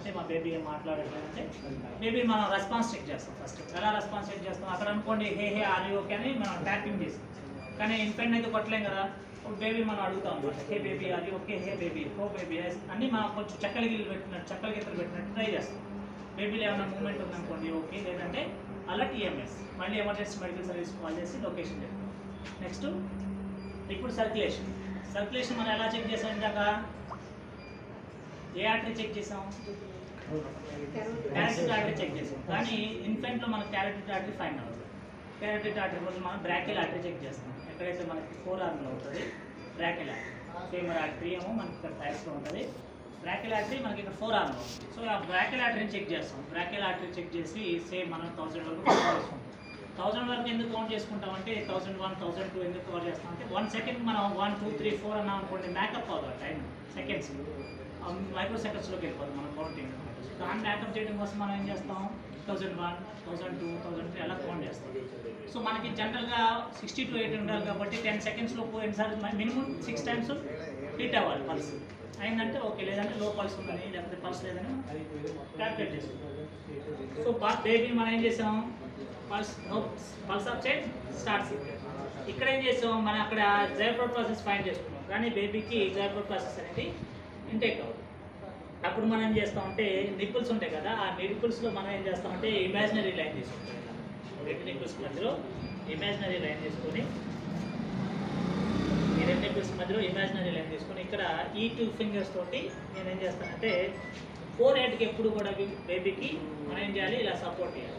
వస్తే మా బేబీ ఏం మాట్లాడట్లేదంటే బేబీ మనం రెస్పాన్స్ చెక్ చేస్తాం. ఫస్ట్ ఎలా రెస్పాన్స్ చెక్ చేస్తాం, అక్కడ అనుకోండి హే హే ఆర్ యూ ఓకే అని మనం ట్యాపింగ్ చేస్తాం. కానీ ఇన్ఫెంట్ అయితే కొట్టలేం కదా, బేబీ మనం అడుగుతాం అనమాట, hey baby are you okay, hey baby, oh baby అన్నీ మనం కొంచెం చక్కల గిల్లు పెట్టినట్టు ట్రై చేస్తాం. బేబీలో ఏమైనా మూమెంట్ ఉందనుకోండి ఓకే, లేదంటే అలర్ట్ ఈఎంఎస్, మళ్ళీ ఎమర్జెన్సీ మెడికల్ సర్వీస్ కాల్ చేసి లొకేషన్ చెప్తాం. నెక్స్ట్ ఇప్పుడు సర్క్యులేషన్ మనం ఎలా చెక్ చేసాం, ఇందాక ఏ ఆర్టరీ చెక్ చేసాం, క్యారోటిడ్ ఆర్టరీ చెక్ చేసాం. కానీ ఇన్ఫెంట్లో మనకు క్యారోటిడ్ ఆర్టరీ ఫైండ్ అవ్వదు. క్యారోటిడ్ ఆర్టరీ కోసం మనం బ్రాకిల్ ఆర్టరీ చెక్ చేస్తాం. ఎక్కడైతే మనకి 4 ఆర్మ్లో ఉంటుంది బ్రాకిల్ ఆర్టరీ, ఫీమర్ ఆర్టరీ ఏమో మనకి ఇక్కడ థైస్లో ఉంటుంది, బ్రాకిల్ ఆర్టరీ మనకి ఇక్కడ 4 ఆర్మ్లో ఉంటుంది. సో ఆ బ్రాకిల్ ఆర్టరీని చెక్ చేస్తాం. బ్రాకిల్ ఆర్టరీ చెక్ చేసి సేమ్ మనం 1000 వరకు కౌంట్ చేసుకుంటాం. 1000 వరకు ఎందుకు కౌంట్ చేసుకుంటాం అంటే 1001, 1002 ఎందుకు కవర్ చేస్తాం అంటే 1 సెకండ్ మనం 1, 2, 3, 4 అన్నాం అనుకోండి, మేకప్ అవ్వదు టైం సెకండ్స్, మైక్రో సెకండ్స్లోకి వెళ్ళిపోతుంది మనం కౌంటింగ్. దాన్ని మేకప్ చేయడం కోసం మనం ఏం చేస్తాం, 1001, 1002, 1003 అలా కౌంట్ చేస్తాం. సో మనకి జనరల్గా 60 to 80 ఉండాలి కాబట్టి 10 సెకండ్స్లో ఎన్నిసార్లు మినిమం 6 టైమ్స్ హిట్ అవ్వాలి పల్స్. అయిందంటే ఓకే, లేదంటే లో పల్స్ ఉందని లేకపోతే పల్స్ లేదని క్యాల్కులేట్ చేసుకుంటాం. సో బేబీ మనం ఏం చేసాం, పల్స్ అప్ సైడ్ స్టార్ట్స్. ఇక్కడ ఏం చేసాం, మనం అక్కడ జైగోట్ ప్రాసెస్ ఫైండ్ చేసుకున్నాం, కానీ బేబీకి జైగోట్ ప్రాసెస్ అనేది ఇంటేక్ అవ్వదు. అప్పుడు మనం ఏం చేస్తామంటే నిప్పుల్స్ ఉంటాయి కదా, ఆ నిప్పుల్స్లో మనం ఏం చేస్తామంటే ఇమాజినరీ లైన్ తీసుకుంటాం. రెండు నిప్పుల్స్ మధ్యలో ఇమాజినరీ లైన్ తీసుకొని, ఈ రెండు నిప్పుల్స్ మధ్యలో ఇమాజినరీ లైన్ తీసుకొని ఇక్కడ ఈ 2 ఫింగర్స్ తోటి నేను ఏం చేస్తానంటే 4 హెడ్కి ఎప్పుడు కూడా బేబీకి మనం ఏం చేయాలి, ఇలా సపోర్ట్ చేయాలి.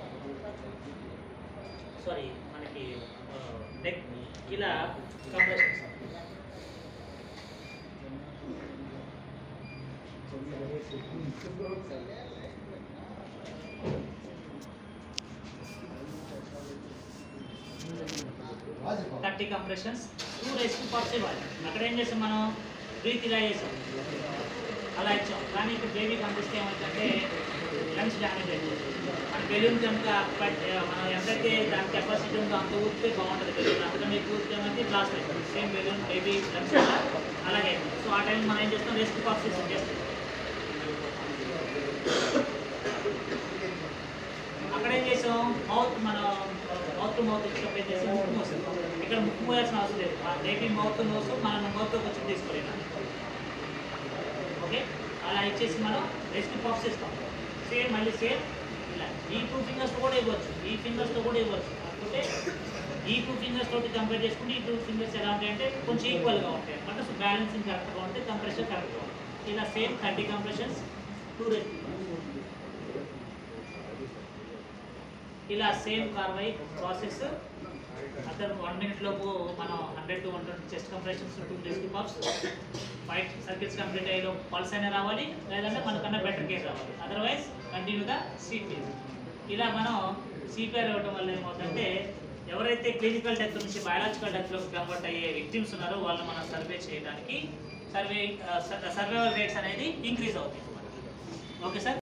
సారీ, మనకి నెక్ ఇలా కంప్రెషన్. 30 కంప్రెషన్స్, 2 రెస్ట్ పర్స్ ఇవ్వాలి. అక్కడ ఏం చేసాం, మనం బ్రీత్ ఇలా చేసాం, అలా ఇచ్చాం. కానీ ఇప్పుడు బేబీ కనిపిస్తే ఏమవుతుందంటే లంగ్స్ డ్యామేజ్ అయిపోతుంది. మన బెలూన్ కనుక మనం ఎంతైతే దాని కెపాసిటీ ఉందో అంత ఊపితే బాగుంటుంది బెలూన్, అందుకని ఎక్కువ ఊపితే మనకి బ్లాస్ట్ అయిపోతుంది. సేమ్ బెలూన్ బేబీ లంగ్స్ అలాగే. సో ఆ టైం మనం ఏం చేస్తాం, రెస్ట్ పర్స్ చేస్తాం. అక్కడ ఏం చేసాం, మనం మౌత్ టు మౌత్ ఇచ్చినప్పుడు ఏం చేసాం, ముక్కు మోసాం. ఇక్కడ ముక్కు మోయాల్సిన అవసరం లేదు, బేబీ మౌత్ మోసం మనం మౌత్లోకి వచ్చి తీసుకోలేము. ఓకే, అలా ఇచ్చేసి మనం రెస్ట్ పఫ్స్ ఇస్తాం. సేమ్ మళ్ళీ సేమ్ ఇలా ఈ 2 ఫింగర్స్తో కూడా ఇవ్వచ్చు, ఈ ఫింగర్స్తో కూడా ఇవ్వచ్చు. కాకపోతే ఈ 2 ఫింగర్స్ తోటి కంపేర్ చేసుకుంటే ఈ 2 ఫింగర్స్ ఎలా ఉంటాయంటే కొంచెం ఈక్వల్గా ఉంటాయి అన్నమాట. సో బ్యాలెన్సింగ్ కరెక్ట్గా ఉంటే కంప్రెషన్ కరెక్ట్గా ఉంటుంది. ఇలా సేమ్ 30 కంప్రెషన్స్, 2 రెస్ట్. ఇలా సేమ్ కార్వై ప్రాసెస్. అతను 1 minute లోపు మనం 100 to 120 chest compressions, 2 rest puffs, 5 circles complete అయ్యేలో పల్స్ అయినా రావాలి, లేదంటే మనకన్నా బెటర్ కేర్ రావాలి. అదర్వైజ్ కంటిన్యూగా సిపిఆర్. ఇలా మనం సిపిఆర్ ఇవ్వడం వల్ల ఏమవుతుందంటే ఎవరైతే క్లినికల్ డెత్ నుంచి బయాలజికల్ డెత్లోకి కన్వర్ట్ అయ్యే విక్టిమ్స్ ఉన్నారో వాళ్ళు మనం సర్వే చేయడానికి సర్వైవల్ రేట్స్ అనేది ఇంక్రీజ్ అవుతాయి. Okay sir.